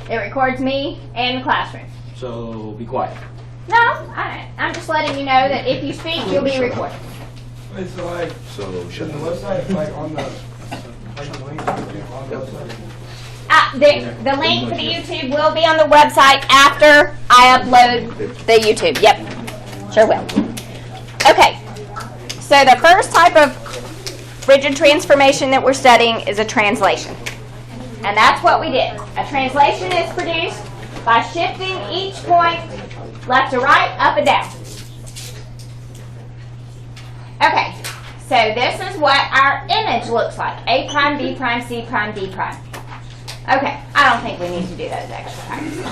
It records me and the classroom. So be quiet. No, I'm just letting you know that if you speak, you'll be recorded. Wait, so like, So shut the up. website, like on the, like the link on the website? The link for the YouTube will be on the website after I upload the YouTube. Yep, sure will. Okay, so the first type of rigid transformation that we're studying is a translation. And that's what we did. A translation is produced by shifting each point left to right, up and down. Okay, so this is what our image looks like. A prime, B prime, C prime, D prime. Okay, I don't think we need to do those exercises.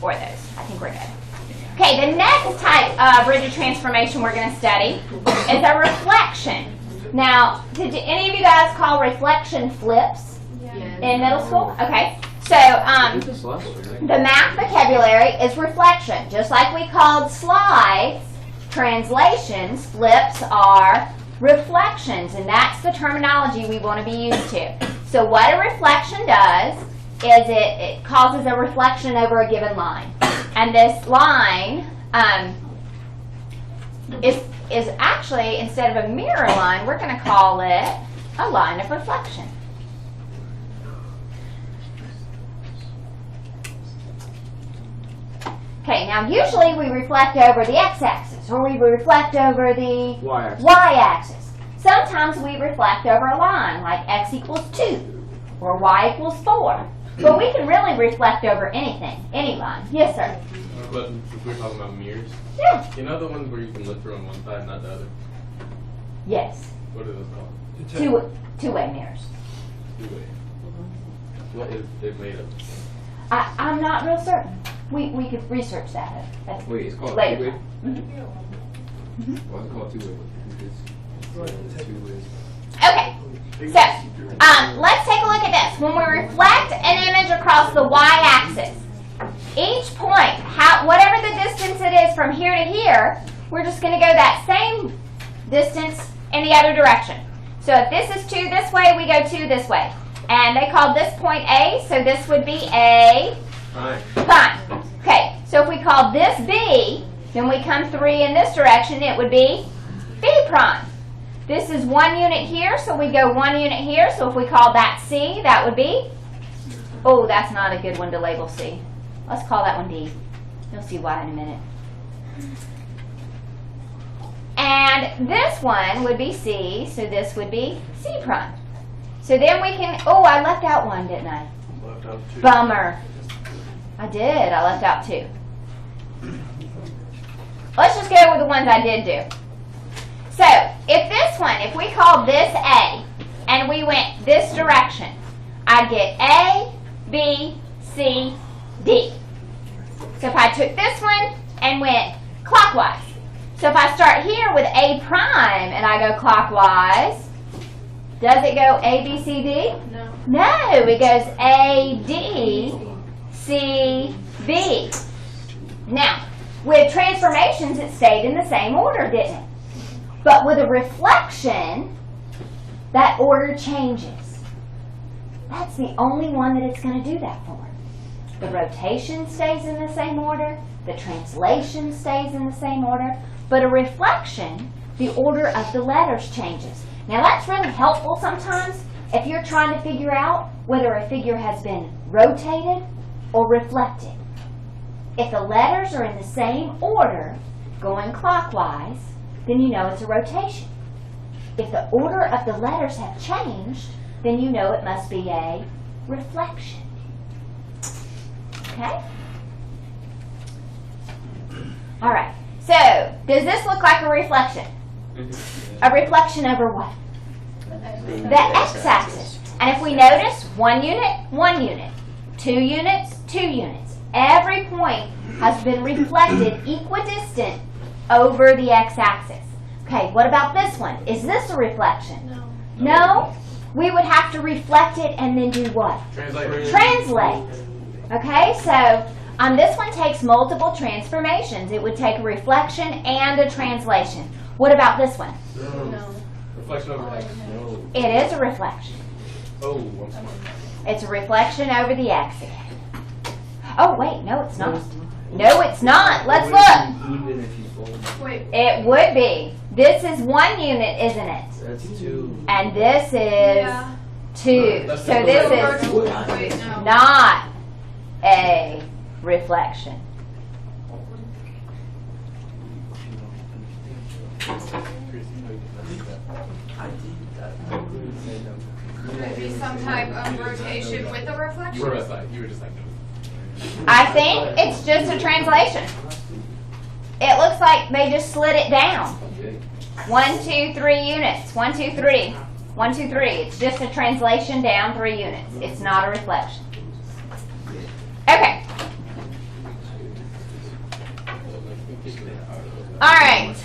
Or those. I think we're good. Okay, the next type of rigid transformation we're going to study is a reflection. Now, did any of you guys call reflection flips in middle school? Okay, so the math vocabulary is reflection. Just like we called slides translations, flips are reflections, and that's the terminology we want to be used to. So what a reflection does is it causes a reflection over a given line. And this line is actually, instead of a mirror line, we're going to call it a line of reflection. Okay, now usually we reflect over the x-axis, or we reflect over the y-axis. Sometimes we reflect over a line, like x equals 2, or y equals 4. But we can really reflect over anything, any line. Yes, sir? But if we're talking about mirrors, Yeah. you know the ones where you can look through on one side, not the other? Yes. What are those called? Two-way mirrors. Two-way. What is it made of? I'm not real certain. We could research that. Wait, it's called later. two-way? Why is it called two-way? It's two-way. Okay, so let's take a look at this. When we reflect an image across the y-axis, each point, whatever the distance it is from here to here, we're just going to go that same distance in the other direction. So if this is 2 this way, we go 2 this way. And they called this point A, so this would be A prime. Okay, so if we call this B, then we come 3 in this direction, it would be B prime. This is 1 unit here, so we go 1 unit here. So if we call that C, that would be, oh, that's not a good one to label C. Let's call that one D. You'll see why in a minute. And this one would be C, so this would be C prime. So then we can, oh, I left out one, didn't I? Left out 2. Bummer. I did, I left out 2. Let's just go with the ones I did do. So, if we call this A, and we went this direction, I'd get A, B, C, D. So if I took this one and went clockwise. So if I start here with A prime and I go clockwise, does it go A, B, C, D? No. No, it goes A, D, C, B. Now, with transformations, it stayed in the same order, didn't it? But with a reflection, that order changes. That's the only one that it's going to do that for. The rotation stays in the same order. The translation stays in the same order. But a reflection, the order of the letters changes. Now that's really helpful sometimes if you're trying to figure out whether a figure has been rotated or reflected. If the letters are in the same order, going clockwise, then you know it's a rotation. If the order of the letters have changed, then you know it must be a reflection. Okay? All right. So, does this look like a reflection? A reflection over what? The x-axis. And if we notice, 1 unit, 1 unit. 2 units, 2 units. Every point has been reflected equidistant over the x-axis. Okay, what about this one? Is this a reflection? No. No? We would have to reflect it and then do what? Translate. Okay, so this one takes multiple transformations. It would take a reflection and a translation. What about this one? No. Reflection over X. It is a reflection. Oh, I'm sorry. It's a reflection over the x again. Oh, wait, no, it's not. No, it's not. Let's look. Even if you fold. Wait, It would be. This is 1 unit, isn't it? That's 2. And this is yeah. 2. That's So the this Vertical. is Wait, no. not a reflection. Maybe some type of rotation with a reflection? You were just like, no. I think it's just a translation. It looks like they just slid it down. 1, 2, 3 units. 1, 2, 3. 1, 2, 3. It's just a translation down 3 units. It's not a reflection. Okay. All right.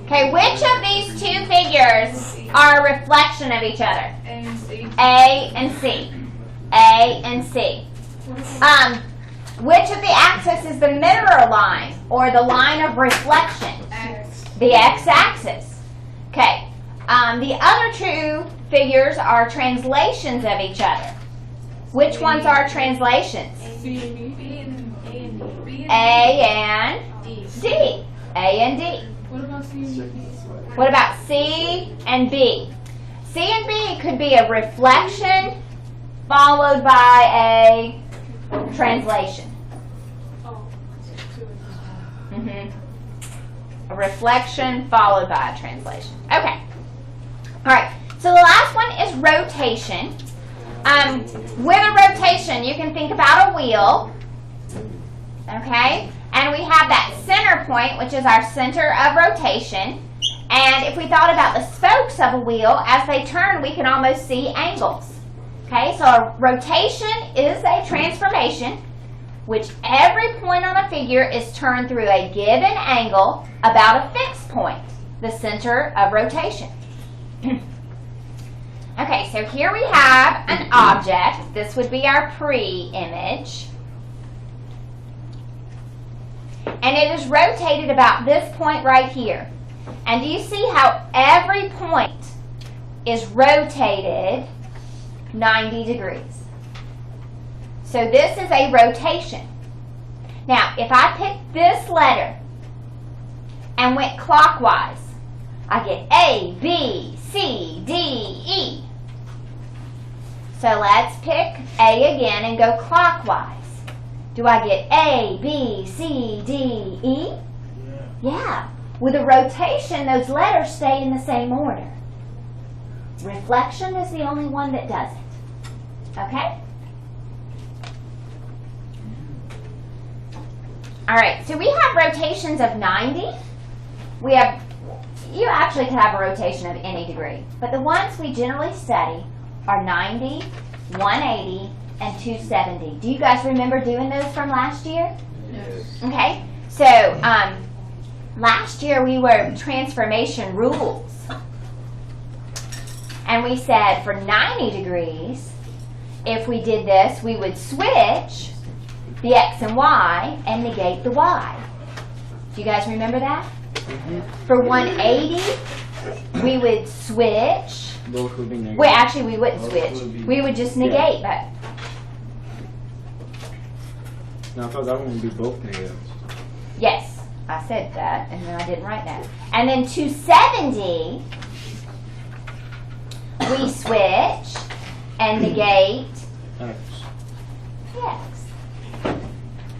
Okay, which of these two figures are a reflection of each other? A and C. A and C. A and C. Which of the axis is the mirror line or the line of reflection? X. The x-axis. Okay. The other two figures are translations of each other. Which ones are translations? C and B. B and A and D. B A and D. D. A and D. What about C and B? What about C and B? C and B could be a reflection followed by a translation. Oh, A reflection followed by a translation. Okay. All right. So the last one is rotation. With a rotation, you can think about a wheel. Okay? And we have that center point, which is our center of rotation. And if we thought about the spokes of a wheel, as they turn, we can almost see angles. Okay? So a rotation is a transformation, which every point on a figure is turned through a given angle about a fixed point, the center of rotation. Okay, so here we have an object. This would be our pre-image. And it is rotated about this point right here. And do you see how every point is rotated 90 degrees? So this is a rotation. Now, if I pick this letter and went clockwise, I get A, B, C, D, E. So let's pick A again and go clockwise. Do I get A, B, C, D, E? Yeah. With a rotation, those letters stay in the same order. Reflection is the only one that doesn't. Okay? All right, so we have rotations of 90. You actually could have a rotation of any degree, but the ones we generally study are 90, 180, and 270. Do you guys remember doing those from last year? Yes. Okay, so last year we were transformation rules. And we said for 90 degrees, if we did this, we would switch the x and y and negate the y. Do you guys remember that? For 180, we would switch. Both would be negative. Wait, actually, we wouldn't Both switch. would be- We would just negate, but No, I thought that one would be both negative. yes, I said that, and then I didn't write that. And then 270, we switch and negate X. x.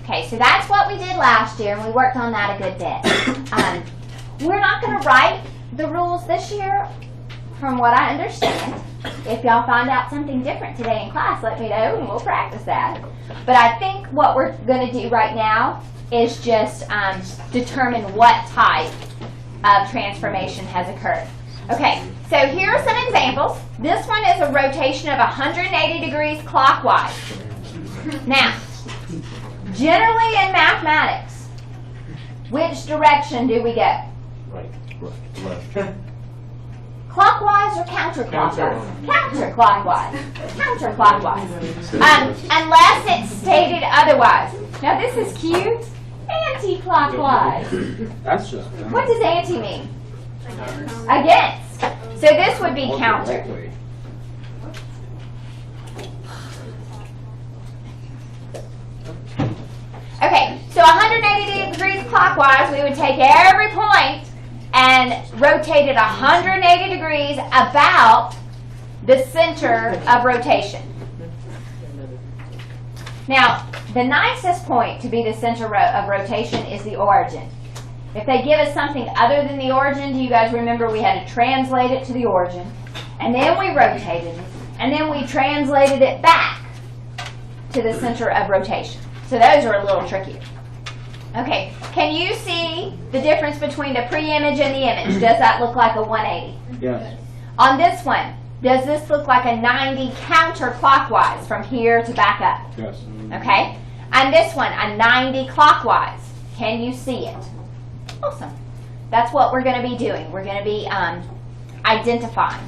Okay, so that's what we did last year, and we worked on that a good bit. We're not going to write the rules this year, from what I understand. If y'all find out something different today in class, let me know, and we'll practice that. But I think what we're going to do right now is just determine what type of transformation has occurred. Okay, so here are some examples. This one is a rotation of 180 degrees clockwise. Now, generally in mathematics, which direction do we go? Right. Left. Clockwise or counterclockwise? Counterclockwise. Counterclockwise. Unless it's stated otherwise. Now this is cute, and anti-clockwise. That's just. What does anti mean? Against. So this would be counter. Okay, so 180 degrees clockwise, we would take every point and rotate it 180 degrees about the center of rotation. Now, the nicest point to be the center of rotation is the origin. If they give us something other than the origin, do you guys remember we had to translate it to the origin, and then we rotated it, and then we translated it back to the center of rotation. So those are a little trickier. Okay, can you see the difference between the pre-image and the image? Does that look like a 180? Yes. On this one, does this look like a 90 counterclockwise from here to back up? Yes. Okay? On this one, a 90 clockwise. Can you see it? Awesome. That's what we're going to be doing. We're going to be identifying.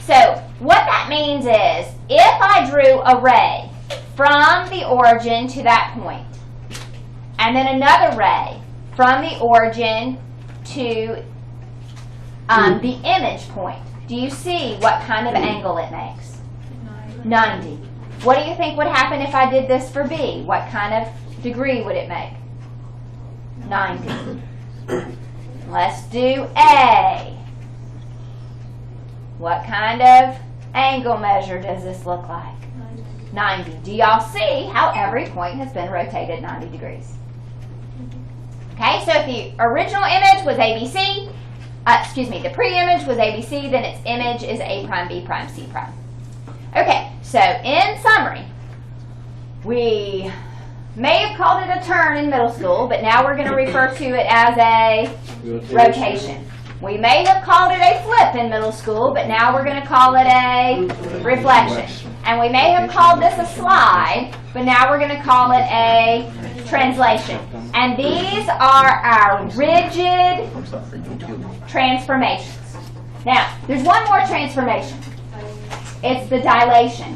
So what that means is if I drew a ray from the origin to that point, and then another ray from the origin to the image point, do you see what kind of angle it makes? 90. What do you think would happen if I did this for B? What kind of degree would it make? 90. Let's do A. What kind of angle measure does this look like? 90. Do y'all see how every point has been rotated 90 degrees? Okay, so if the original image was ABC, the pre-image was ABC, then its image is A prime, B prime, C prime. Okay, so in summary, we may have called it a turn in middle school, but now we're going to refer to it as a rotation. We may have called it a flip in middle school, but now we're going to call it a reflection. And we may have called this a slide, but now we're going to call it a translation. And these are our rigid transformations. Now, there's one more transformation. It's the dilation.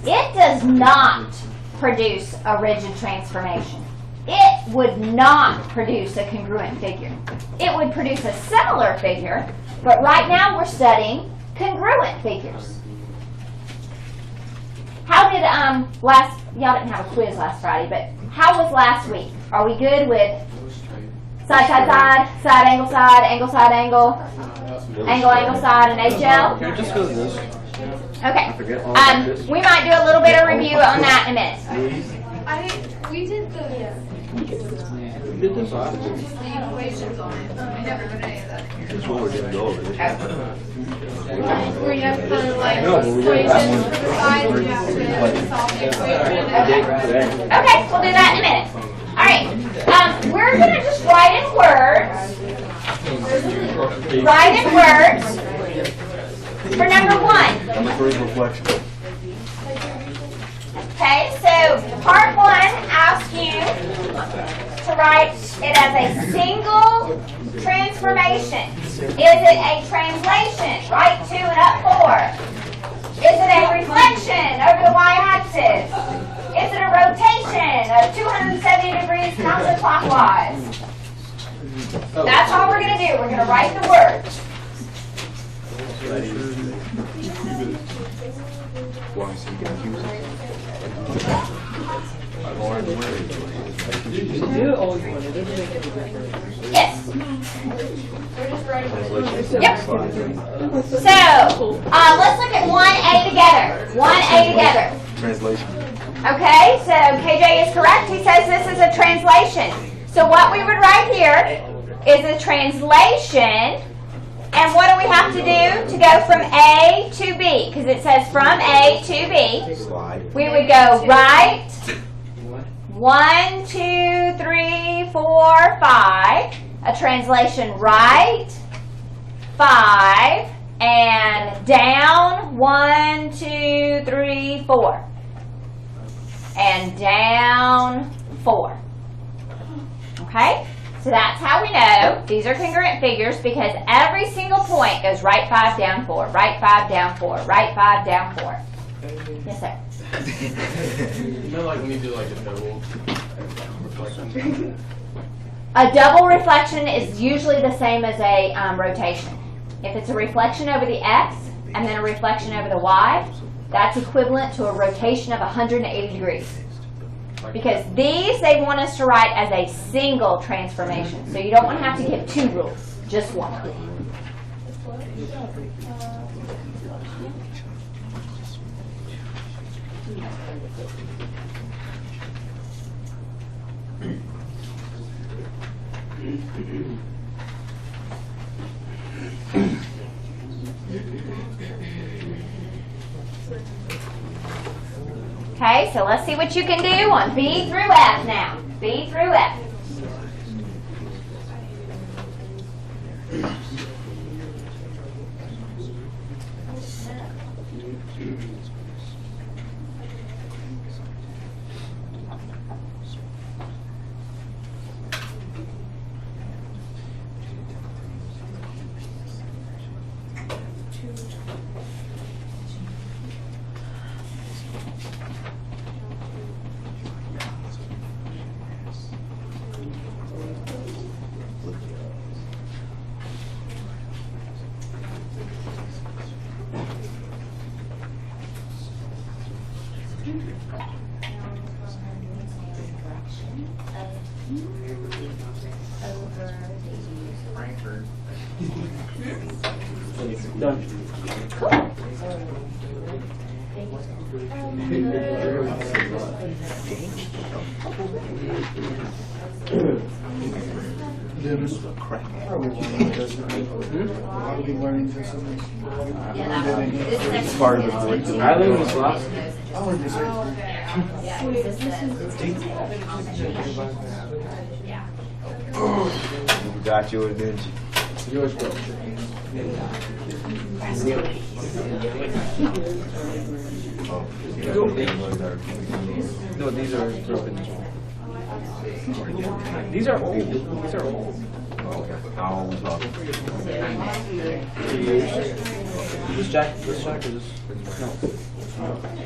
It does not produce a rigid transformation. It would not produce a congruent figure. It would produce a similar figure, but right now we're studying congruent figures. How did y'all didn't have a quiz last Friday, but how was last week? Are we good with side, side, side, side, angle, side, angle, side, angle, angle, angle, side, and HL? Can I just go to this? Okay. forget all about this. We might do a little bit of review on that in a minute. We did the Did this last? equations on it. We never did any of that. That's what we're gonna go over. Where you have kind of like No, but we did that equations one. for the sides, you have to solve the equation. Okay, we'll do that in a minute. All right. We're going to just write in words. Write in words for number 1. Number 3 is reflection. Okay, so part 1 asks you to write it as a single transformation. Is it a translation? Right 2 and up 4. Is it a reflection over the y-axis? Is it a rotation of 270 degrees counterclockwise? That's all we're going to do. We're going to write the words. Why is he confusing? Yes. Yep. So, let's look at 1A together. 1A together. Translation. Okay, so KJ is correct. He says this is a translation. So what we would write here is a translation. And what do we have to do to go from A to B? Because it says from A to B. Slide. We would go right, 1, 2, 3, 4, 5. A translation right, 5, and down, 1, 2, 3, 4. And down, 4. Okay? So that's how we know these are congruent figures, because every single point goes right 5, down 4, right 5, down 4, right 5, down 4. Yes, sir. You know, like when you do like a double reflection, A double reflection is usually the same as a rotation. If it's a reflection over the x and then a reflection over the y, that's equivalent to a rotation of 180 degrees. Because these they want us to write as a single transformation. So you don't want to have to give two rules, just one. Okay, so let's see what you can do on B through F now. B through F. Are we learning this? It's part of the curriculum. I learned this last. I learned this. You got yours, didn't you? Yours, bro. No, these are broken. These are old. These are old. How old was I? 3 years. This jack is, no,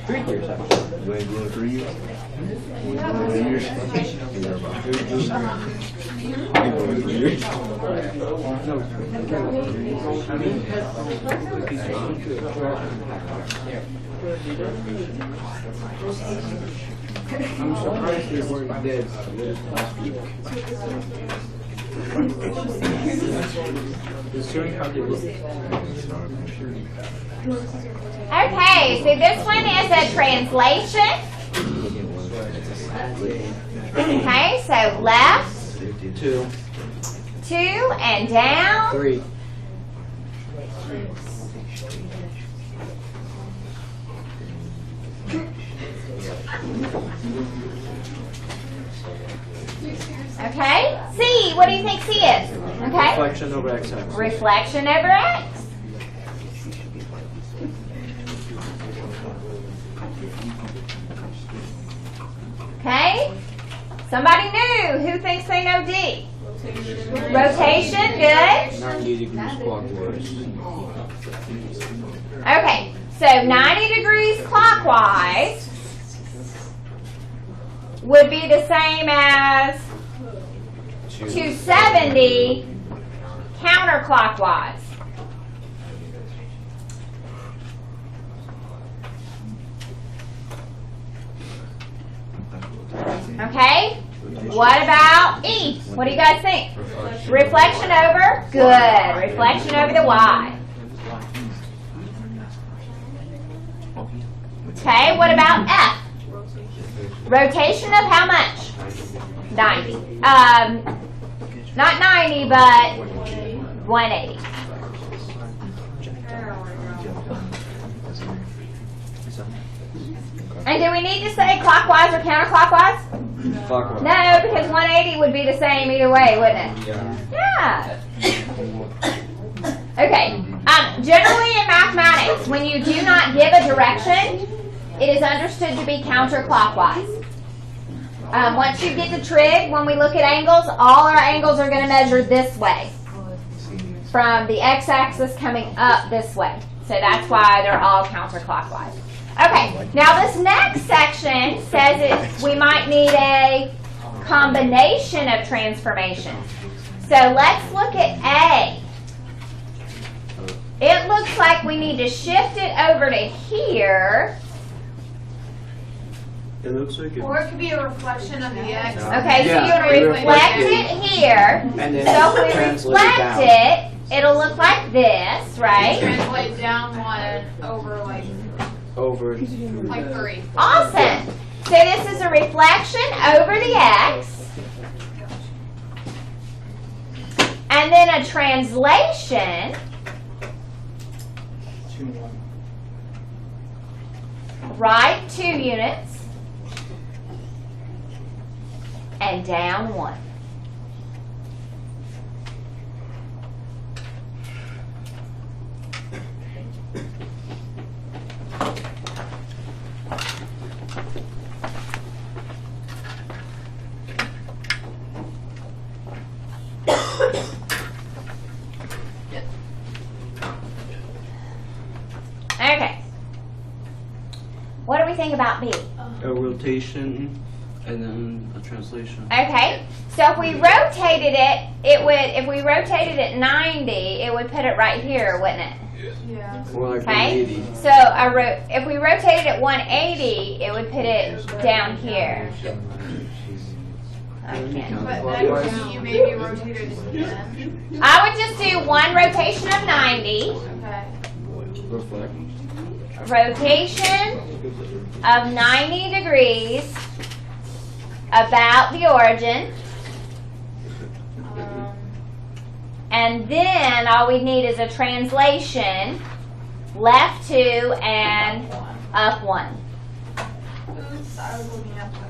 3 years actually. You ain't doing 3 years? You doing 3 years? You're about 3 years. You doing 3 years? I'm surprised they weren't dead last week. Just showing how they look. Okay, so this one is a translation. Okay, so left, 2, 2, and down. 3. Okay, C, what do you think C is? Okay, Reflection over x-axis. reflection over X. Okay, somebody new. Who thinks they know D? Rotation, good. 90 degrees clockwise. Okay, so 90 degrees clockwise would be the same as 270 counterclockwise. Okay, what about E? What do you guys think? Reflection over? Good. Reflection over the Y. Okay, what about F? Rotation of how much? 90. Not 90, but 180. And do we need to say clockwise or counterclockwise? Clockwise. No, because 180 would be the same either way, wouldn't it? Yeah. Yeah. Okay. Generally in mathematics, when you do not give a direction, it is understood to be counterclockwise. Once you get the trig, when we look at angles, all our angles are going to measure this way, from the x-axis coming up this way. So that's why they're all counterclockwise. Okay, now this next section says we might need a combination of transformations. So let's look at A. It looks like we need to shift it over to here. It looks like Or it could be a reflection of the X. Okay, so Yeah, you're going to reflect reflect it here. and then So if we translate reflect down. it'll look like this, right? Translate down one over like over. 3. Awesome. So this is a reflection over the X. And then a translation right 2 units and down 1. Okay. What do we think about B? A rotation and then a translation. Okay, so if we rotated it, if we rotated it 90, it would put it right here, wouldn't it? Yeah. Or like Okay, 180. so if we rotated it 180, it would put it down here. I can't. But then you maybe rotate it again. I would just do one rotation of 90, Okay. Reflect. rotation of 90 degrees about the origin, and then all we need is a translation, left 2 and up 1. Oops, I was looking up. Okay.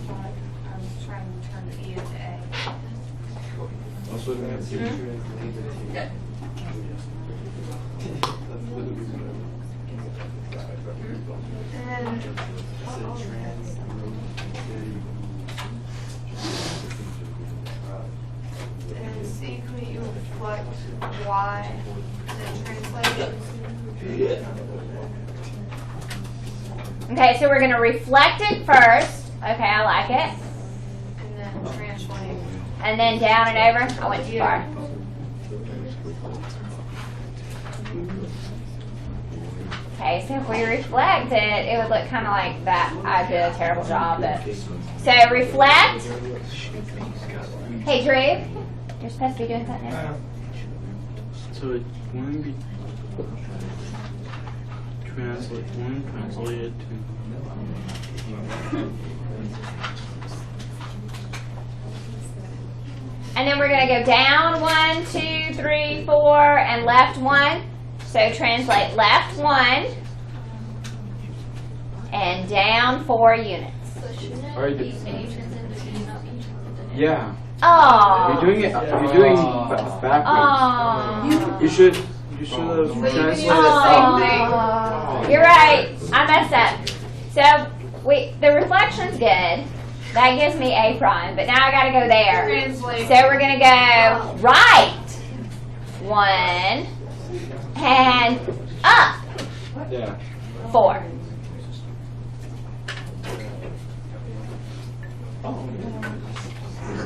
I was trying to turn E into A. Also, we have to And and C, could you reflect Y and then translate it? Okay, so we're going to reflect it first. Okay, I like it. And then translate. And then down and over. I went too far. Okay, so if we reflect it, it would look kind of like that. I did a terrible job. But so reflect. Hey, Drew, you're supposed to be doing something now. So it one be translated to. And then we're going to go down 1, 2, 3, 4, and left 1. So translate left 1 and down 4 units. Alright. Yeah. Oh. You're doing it. You're doing backwards. Oh. You should have translated it Oh. up. You're right. I messed up. So the reflection's good. That gives me A prime, but now I gotta go there. Translate. So we're gonna go right 1 and up Yeah. 4.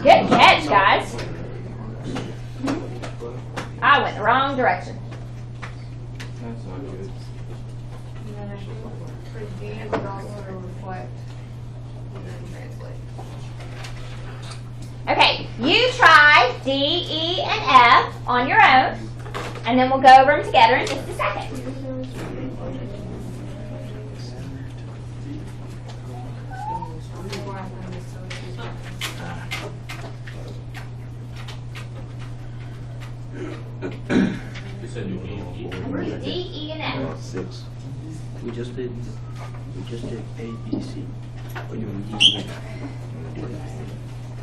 Good catch, guys. I went the wrong direction. That's not good. And then for D, it would also reflect and then translate. Okay, you try D, E, and F on your own, and then we'll go over them together in just a second. You said you need E. D, E, and F. 6. We just did A, B, C. Or you want D, E?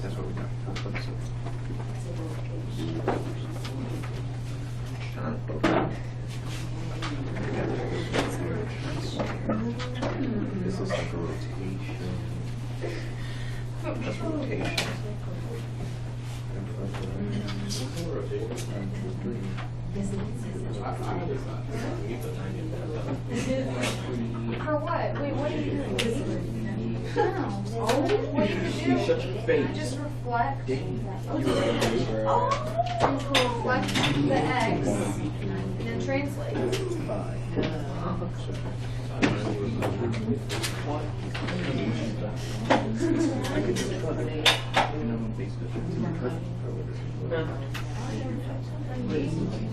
That's what we got. This is like a rotation. That's rotation. For what? Wait, what are you doing? What are you doing? Shut your face. Just reflect. Oh. Reflect the X and then translate.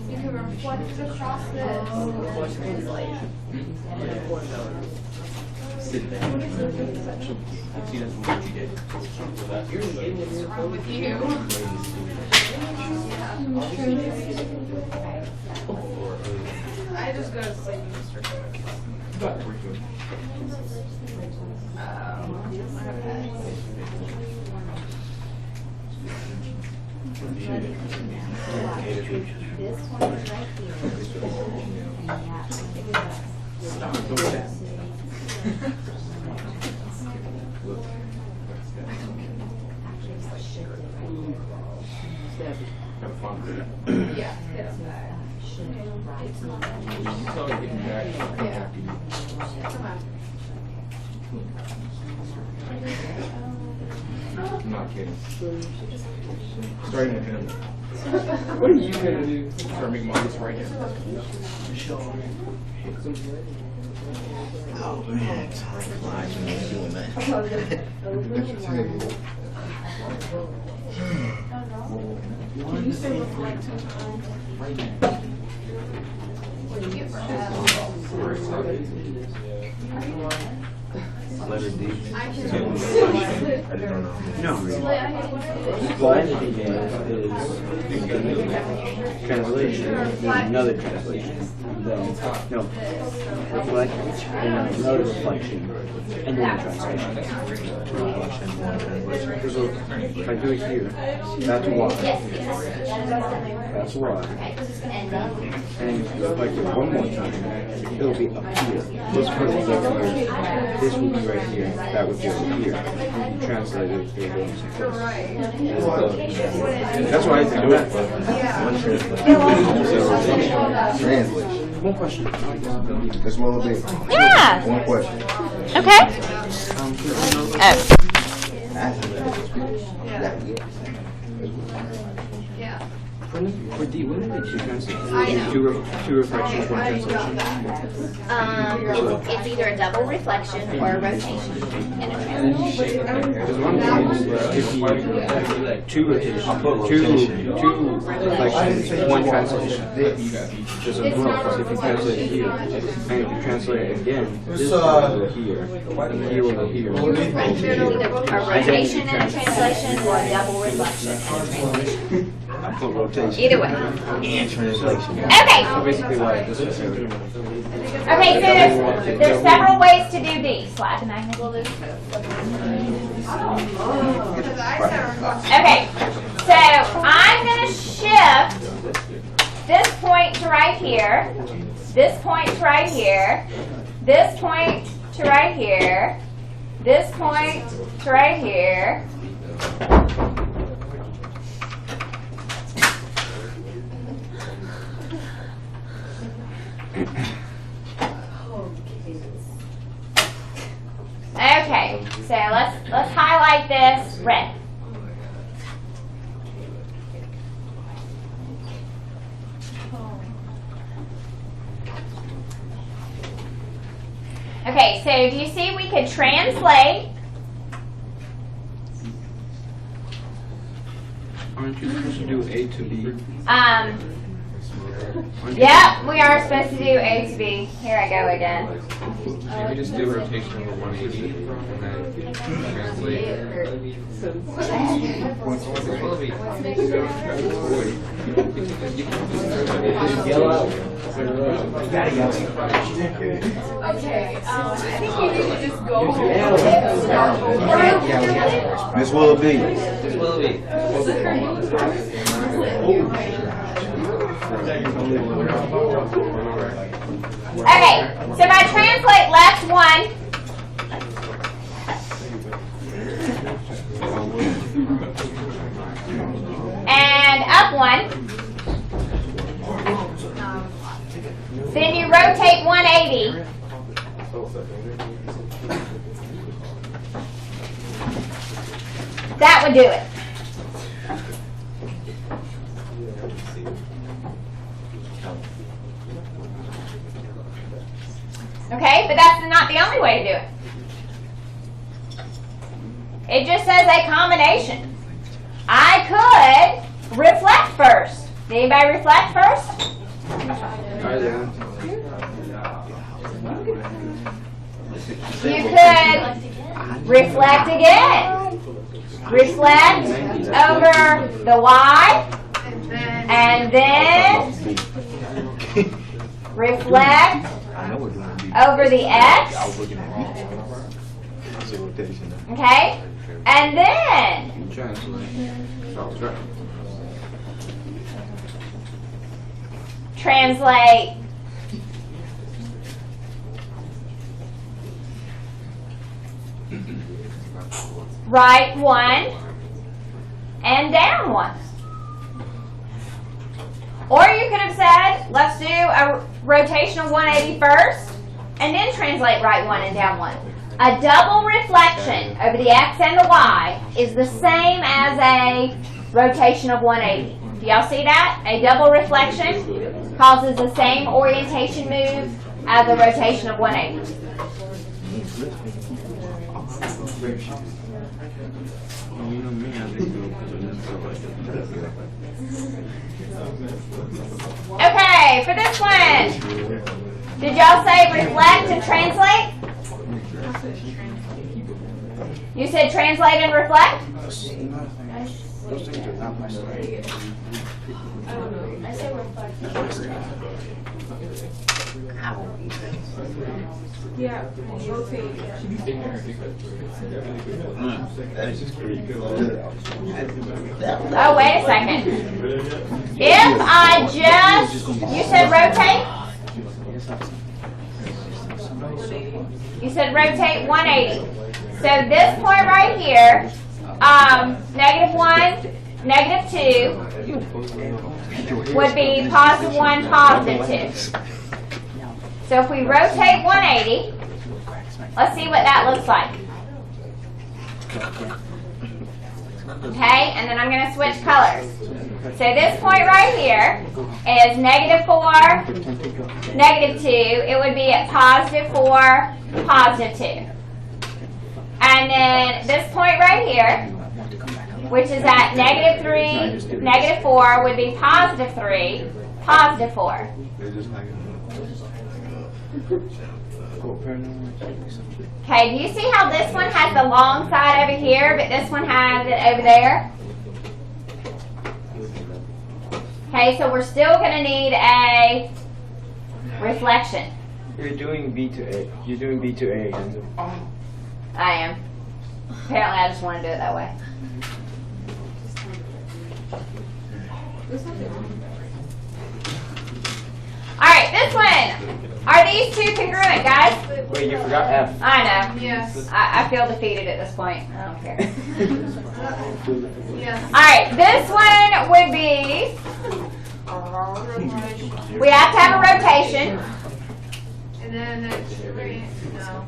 You can reflect across this and then translate. See, that's what you did. What's wrong with you? I just go to sleep, Mr. This one is right Have fun with it. Yeah, get them back. You tell her getting back. Yeah. Come on. I'm not kidding. Starting with him. What are you gonna do? Start making money right now. Oh man, time flies when you're doing that. What do you for Letter D. I can. I don't know. No. What Blind thing is translation, then another translation, then, no, reflect, then another reflection, and then a translation. So if I do it here, that's Y, Yes. that's Y, And then and if you reflect it one more time, it'll be up here. This part will be up here, this will be right here, that would be over here. And you translate it, it goes You're right. That's why I do it. One translation. One question. That's what it'll be. yeah. One question. Okay. Yeah. For D, what did you translate? I know. Two reflections, one translation. It's either a double reflection or a rotation and a translation. Because one thing is if you two rotations, two reflections, one translation. There's a bonus if you translate it here, and if you translate it again, this will go here, and here will go here. Either a rotation and a translation or a double reflection and a translation. I put rotation. Either way. And translation. Okay. So basically why this is here. Okay, so there's several ways to do these. Slide the magnet. Okay, so I'm going to shift this point to right here, this point to right here, this point to right here, this point to right here. Okay, so let's highlight this red. Okay, so do you see we could translate? Aren't you supposed to do A to B? Yep, we are supposed to do A to B. Here I go again. Can we just do rotation over 180 and then translate? Okay, I think you need to just go home. Miss Willoughby. Okay, so if I translate left 1, That would do it. Okay, but that's not the only way to do it. It just says a combination. I could reflect first. Did anybody reflect first? You could reflect again. Reflect over the Y, and then reflect over the X. Okay? And then translate right one and down one. Or you could have said, let's do a rotation of 180 first, and then translate right one and down one. A double reflection over the X and the Y is the same as a rotation of 180. Do y'all see that? A double reflection causes the same orientation move as a rotation of 180. Okay, for this one, did y'all say reflect and translate? You said translate and reflect? Those things are not my style. I say reflect. Yeah, rotate. That is just pretty good. Oh, wait a second. If I just, you said rotate? You said rotate 180. So this point right here, -1, -2 would be +1, +2. So if we rotate 180, let's see what that looks like. Okay, and then I'm going to switch colors. So this point right here is -4, -2. It would be at +4, +2. And then this point right here, which is at -3, -4, would be +3, +4. Okay, do you see how this one has the long side over here, but this one has it over there? Okay, so we're still going to need a reflection. You're doing B to A. You're doing B to A again. I am. Apparently I just want to do it that way. Alright, this one. Are these two congruent, guys? Wait, you forgot F. I know. Yes. I feel defeated at this point. I don't care. Yes. Alright, this one would be, we have to have a rotation And then no.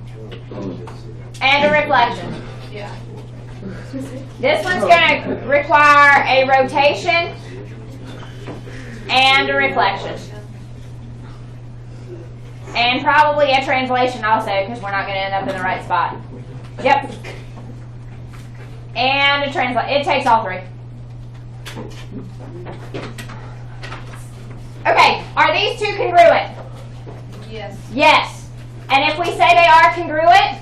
and a reflection. Yeah. This one's going to require a rotation and a reflection. And probably a translation also, because we're not going to end up in the right spot. Yep. And a translate. It takes all three. Okay, are these two congruent? Yes. Yes. And if we say they are congruent,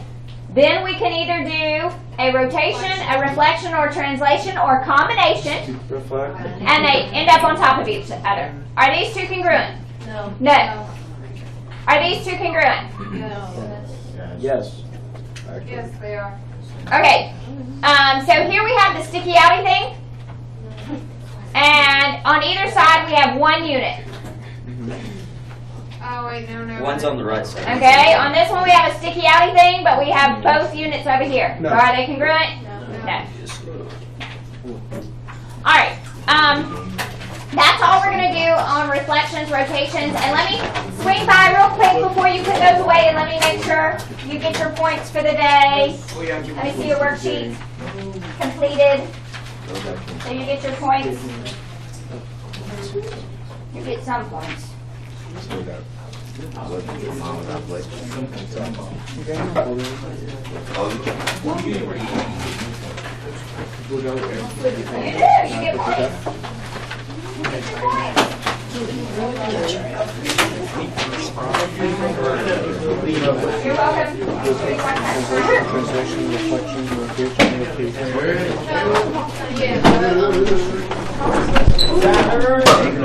then we can either do a rotation, a reflection, or a translation, or a combination, Reflect. and they end up on top of each other. Are these two congruent? No. No. Are these two congruent? No. Yes. Yes, they are. Okay. So here we have the sticky outy thing. And on either side we have one unit. Oh wait, no. One's on the right side. Okay, on this one we have a sticky outy thing, but we have both units over here. No. So are they congruent? No. Alright. that's all we're gonna do on reflections, rotations, and let me swing by real quick before you put those away and let me make sure you get your points for the day. Let me see your worksheet completed. So you get your points. You get some points. You do, you get points. You get your points. You're welcome. Translation, reflection, rotation, rotation. Yeah.